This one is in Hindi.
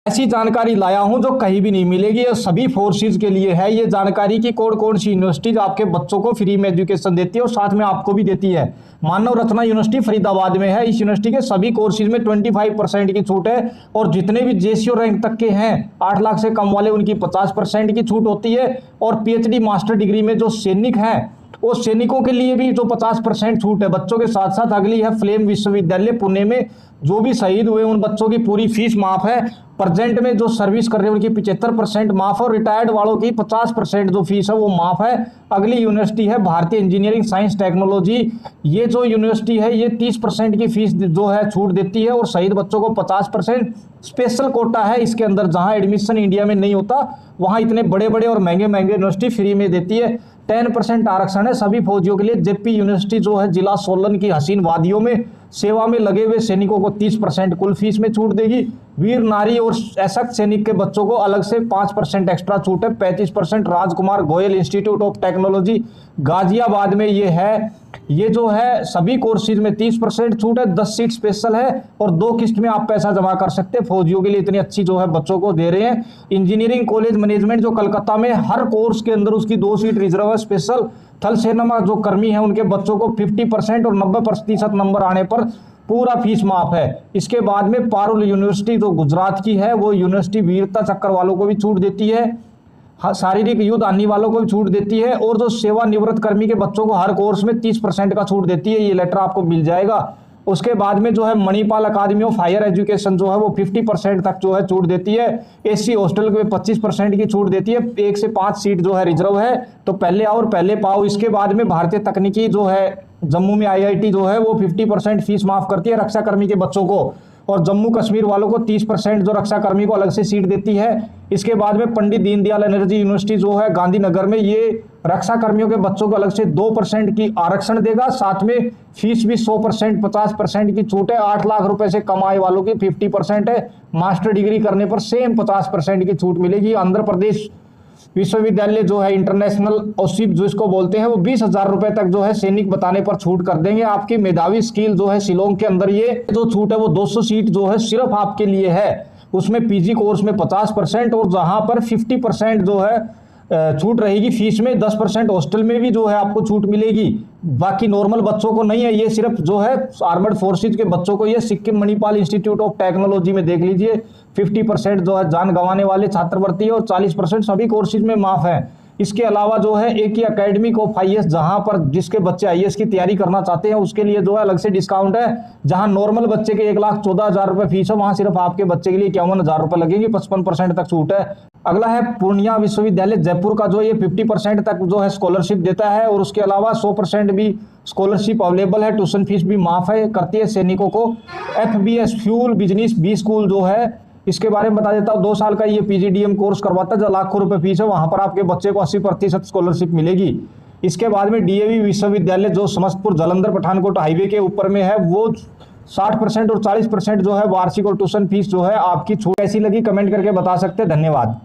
ऐसी जानकारी लाया हूं जो कहीं भी नहीं मिलेगी और सभी फोर्सेज के लिए है ये जानकारी की कौन कौन सी यूनिवर्सिटीज आपके बच्चों को फ्री में एजुकेशन देती है और साथ में आपको भी देती है। मानव रत्ना यूनिवर्सिटी फरीदाबाद में है। इस यूनिवर्सिटी के सभी कोर्सेज में 25% की छूट है और जितने भी जेसीओ रैंक तक के हैं 8 लाख से कम वाले उनकी 50% की छूट होती है। और पीएचडी मास्टर डिग्री में जो सैनिक हैं वो सैनिकों के लिए भी जो 50% छूट है। बच्चों के साथ साथ अगली है फ्लेम विश्वविद्यालय पुणे में, जो भी शहीद हुए उन बच्चों की पूरी फीस माफ है। प्रेजेंट में जो सर्विस कर रहे हैं उनकी 75% माफ है और रिटायर्ड वालों की 50% जो फीस है वो माफ है। अगली यूनिवर्सिटी है भारतीय इंजीनियरिंग साइंस टेक्नोलॉजी। ये जो यूनिवर्सिटी है ये 30% की फीस जो है छूट देती है और शहीद बच्चों को 50%। स्पेशल कोटा है इसके अंदर, जहां एडमिशन इंडिया में नहीं होता वहां इतने बड़े बड़े और महंगे महंगे यूनिवर्सिटी फ्री में देती है। 10% आरक्षण है सभी फौजियों के लिए। जेपी यूनिवर्सिटी जो है जिला सोलन की हसीन वादियों में सेवा में लगे हुए सैनिकों को 30% कुल फीस में छूट देगी। वीर नारी और सशक्त सैनिक के बच्चों को अलग से 5% एक्स्ट्रा छूट है। 35% Rajkumar Goel institute of technology Ghaziabad में ये है। ये जो है सभी कोर्सेज में 30% छूट है। 10 सीट स्पेशल है और 2 किस्त में आप पैसा जमा कर सकते हैं। फौजियों के लिए इतनी अच्छी जो है बच्चों को दे रहे हैं। इंजीनियरिंग कॉलेज मैनेजमेंट जो कलकत्ता में, हर कोर्स के अंदर उसकी 2 सीट रिजर्व है स्पेशल। थल सेना में जो कर्मी है उनके बच्चों को 50% और 90% नंबर आने पर पूरा फीस माफ है। इसके बाद में पारुल यूनिवर्सिटी जो गुजरात की है वो यूनिवर्सिटी वीरता चक्र वालों को भी छूट देती है, शारीरिक युद्ध आने वालों को भी छूट देती है और जो सेवानिवृत्त कर्मी के बच्चों को हर कोर्स में 30% का छूट देती है। ये लेटर आपको मिल जाएगा। उसके बाद में जो है मणिपाल अकादमी ऑफ हायर एजुकेशन जो है वो 50% तक जो है छूट देती है। एससी हॉस्टल में 25% की छूट देती है। 1 से 5 सीट जो है रिजर्व है, तो पहले आओ और पहले पाओ। इसके बाद में भारतीय तकनीकी जो है जम्मू में आईआईटी जो है वो 50% फीस माफ करती है रक्षा कर्मी के बच्चों को और जम्मू कश्मीर वालों को 30% जो रक्षा कर्मी को अलग से सीट देती है। इसके बाद में पंडित दीनदयाल एनर्जी यूनिवर्सिटी जो है गांधीनगर में, ये रक्षा कर्मियों के बच्चों को अलग से 2% की आरक्षण देगा। साथ में फीस भी 100% 50% की छूट है। 8 लाख रुपए से कम आय वालों की 50% है। मास्टर डिग्री करने पर सेम 50% की छूट मिलेगी। आंध्र प्रदेश विश्वविद्यालय जो है इंटरनेशनल ओसिप जो इसको बोलते हैं वो 20,000 रुपए तक जो है सैनिक बताने पर छूट कर देंगे। आपकी मेधावी स्किल जो है शिलोंग के अंदर ये जो छूट है वो 200 सीट जो है सिर्फ आपके लिए है। उसमें पीजी कोर्स में 50% और जहां पर 50% जो है छूट रहेगी फीस में। 10% हॉस्टल में भी जो है आपको छूट मिलेगी। बाकी नॉर्मल बच्चों को नहीं है, ये सिर्फ जो है आर्मड फोर्सेज के बच्चों को। ये Sikkim Manipal institute of technology में देख लीजिए 50% जो है जान गंवाने वाले छात्रवृत्ति है और 40% सभी कोर्सेज में माफ है। इसके अलावा जो है एक ही एकेडमिक ऑफ आईएएस, जहां पर जिसके बच्चे आईएएस की तैयारी करना चाहते हैं उसके लिए जो है अलग से डिस्काउंट है। जहां नॉर्मल बच्चे के 1,14,000 रुपए फीस है वहां सिर्फ आपके बच्चे के लिए 51,000 रुपए लगेंगे। 55% तक छूट है। अगला है पूर्णिया विश्वविद्यालय जयपुर का, जो ये 50% तक जो है स्कॉलरशिप देता है और उसके अलावा 100% भी स्कॉलरशिप अवेलेबल है। ट्यूशन फीस भी माफ है करती है सैनिकों को। FBS fuel business B school जो है इसके बारे में बता देता हूँ। 2 साल का ये PGDM कोर्स करवाता है जो लाखों रुपए फीस है। वहां पर आपके बच्चे को 80% स्कॉलरशिप मिलेगी। इसके बाद में DAV विश्वविद्यालय जो समस्तपुर जालंधर पठानकोट हाईवे के ऊपर में है, वो 60% और 40% जो है वार्षिक और ट्यूशन फीस जो है आपकी छूट। कैसी लगी कमेंट करके बता सकते हैं। धन्यवाद।